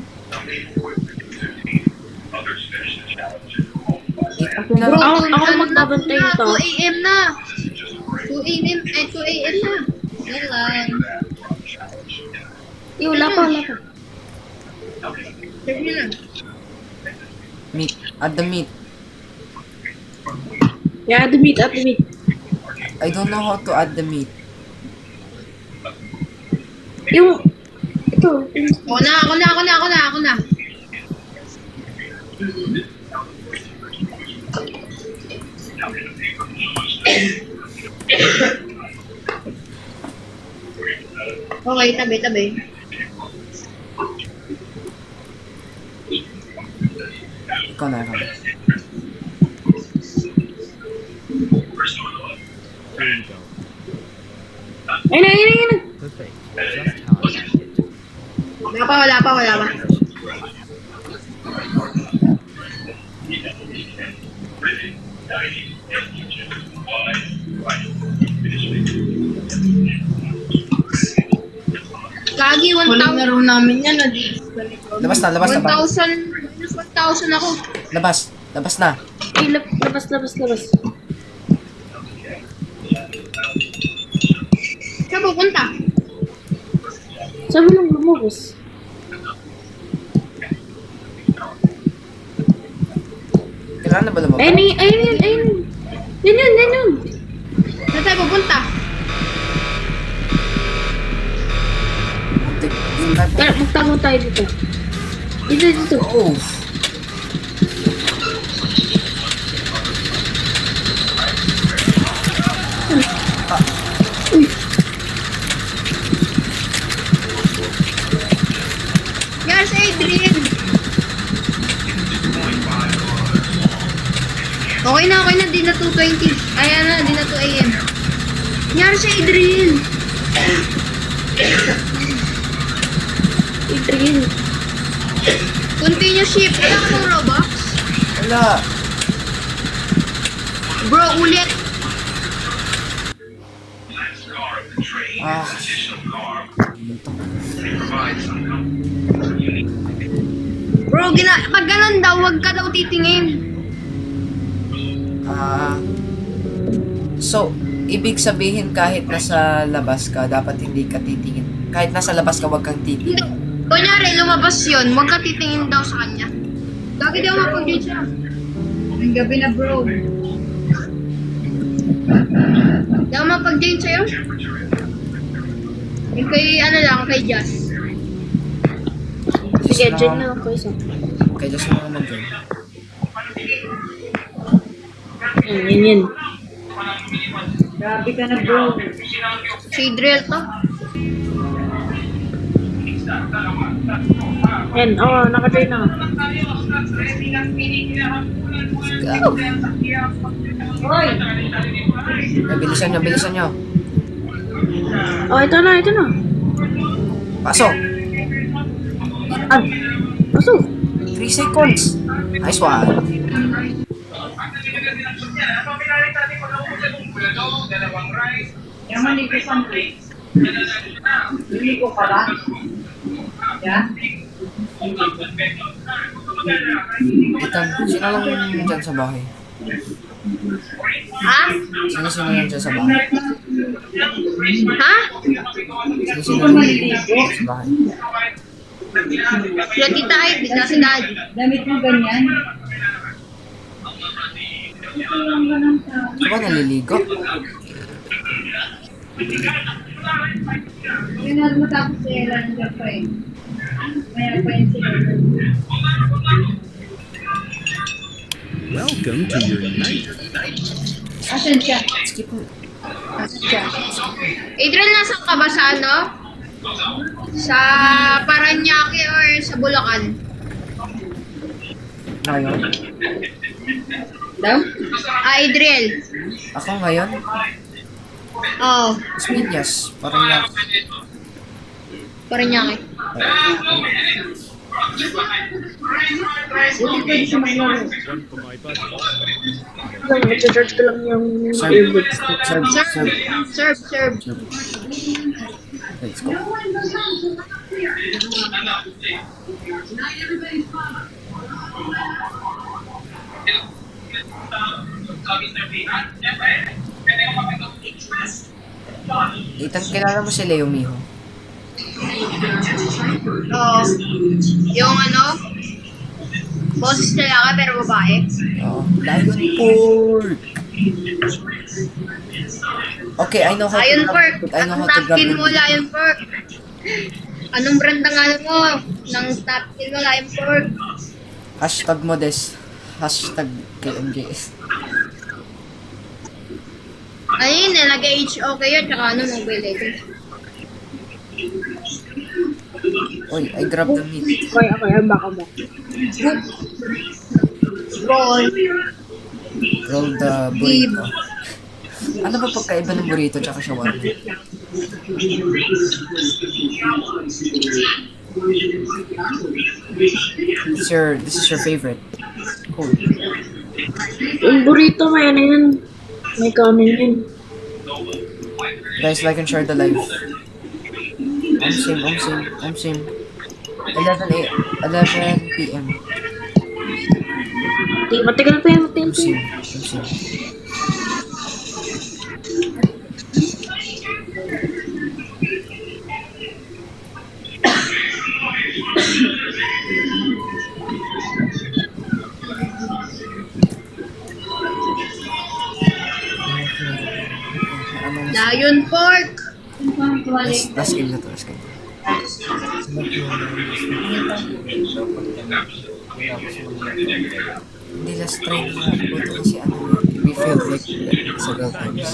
Ikapin na Bro, lang. Ako magbabantay na, nito. 2 a.m. na. 2 a.m. na. Yan lang. Wala pa. Serve nyo na. Meat. Add the meat. Yeah, the meat. I don't know how to add the meat. Ito. Ako na. Okay, tabi. Ikaw na. Here you go. Ayun na. Perfect. Just how I like it. Wala pa. Lagi 1,000. Huling laro namin yan. Labas na ba? 1,000 ako. Labas na. Ay, labas. Saan pupunta? Sabi lang lumabas. Kailangan na ba lumabas? Ayun. Yan. Saan tayo pupunta? Tara, magtago tayo dito. Dito. Oh. Yes, Adrian! Okay na, di na 2:20. Ayan na, di na 2 a.m. Nangyari sa Adrian! Adrian. Continue ship. Wala ka bang Robux? Wala. Bro, ulit. Ah. Bro, pag ganun daw, wag ka daw titingin. So, ibig sabihin kahit nasa labas ka, dapat hindi ka titingin. Kahit nasa labas ka, wag kang titingin. Hindi. Kunyari, lumabas yun, wag ka titingin daw sa kanya. Lagi daw mapag-date siya. Ang gabi na, bro. Daw mapag-date sa'yo? Yung kay Jazz. Sige, dyan na ako isa. Kaya just na naman dyan. Yan. Grabe ka na, bro. Si Drill to. Yan, naka-join na. Bilisan nyo. Ito na. Pasok. Pasok. 3 seconds. Nice one. Itan, sino lang dyan sa bahay? Ha? Sino yan dyan sa bahay? Ha? Sino yan dyan sa bahay? Sila tita ay, di kasi dad. Damit mo ganyan. Ito lang ganun sa... Diba naliligo? Pinag mo tapos sila ng girlfriend. May friend sila. Welcome to your night. Asan siya? Skip mo. Asan siya? Adrian, nasan ka ba sa ano? Sa Paranaque or sa Bulacan? Ngayon? Daw? Adriel. Ako ngayon? Oo, Sminias. Parang yan. Paranaque. Buti pwede siya maglaro. Mag-charge ko lang yung Serve. earbuds ko. Serve. Serve. Serve, serve. Let's go. Ethan, kilala mo si Leo Miho? Oo. Yung ano? Boses lalaki pero babae. Oo. Lion Pork! Okay, I know how Lion to Pork. I know Anong how to grab napkin mo, the Lion Pork? Anong brand ng ano mo? Ng napkin mo, Lion Pork? Hashtag modest. Hashtag KMJS. Ayun, nag-HO kayo, tsaka ano, Mobile Legends. Oy, I grabbed the meat. Okay, baka ba? Roll. Roll the burrito. Ano ba pagkaiba ng burrito tsaka shawarma? This is your favorite. Cool. Yung burrito, may ano yun. May kanin yun. Guys, like and share the live. I'm same. 11 p.m. Matagal pa yung I'm tempo. same. Lion Pork. Last game na to, last game. Hindi last try na buto kasi ano, we felt like several times.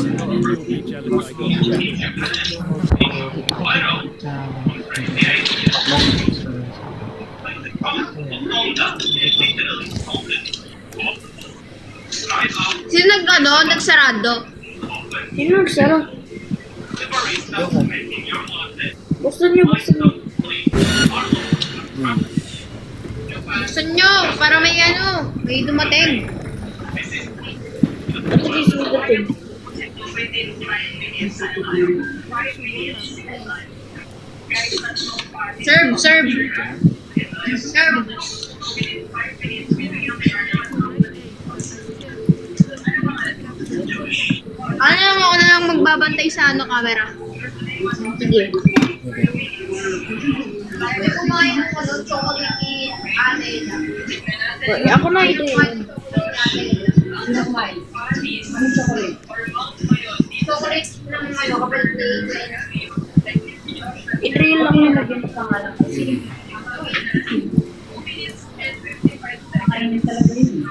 Sino nagsarado? Sino nagsara? Yoko. Buksan niyo. Gusto nyo, para may ano, may dumating. At least magating. Serve. Ano lang ako na lang magbabantay sa ano camera. Sige. May kumain ako doon, chocolate ni ate. Ako na ito yun. Sino kumain? Anong chocolate? Chocolate ng ano, kapalit ni I-trail lang yung lagyan sa pangalan. Kainin talaga yun.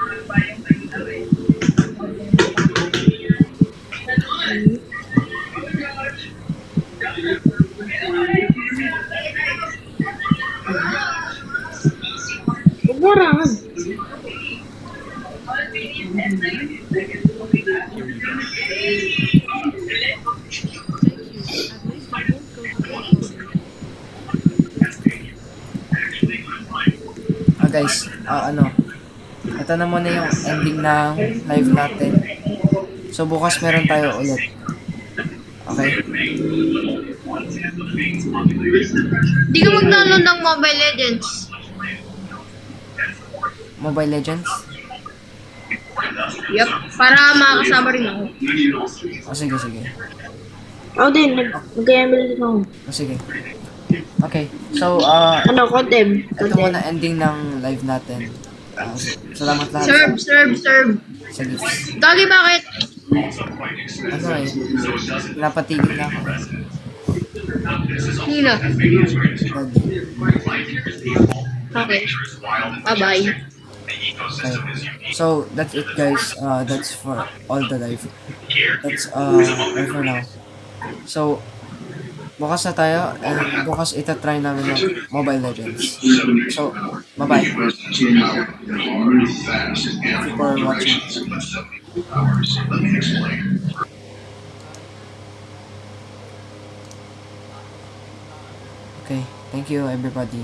Bumarangan. Guys, ito na muna yung ending ng live natin. So bukas meron tayo ulit. Okay? Di ka maglalo ng Mobile Legends. Mobile Legends? Yup, para makakasama rin ako. Sige. Ako din, nag-ML din ako. Sige. Okay, so, Ano, Kontem? ito muna ending ng live natin. Salamat lahat Serve. sa gifts. Gagi, bakit? Ano eh, napatigil na ako. Nino. Lagi. Okay. Bye-bye. Okay. So, that's it guys. That's for all the live. That's all for now. So, bukas na tayo and bukas itatry namin ng Mobile Legends. So, bye-bye. Thank you for watching. Okay, thank you everybody.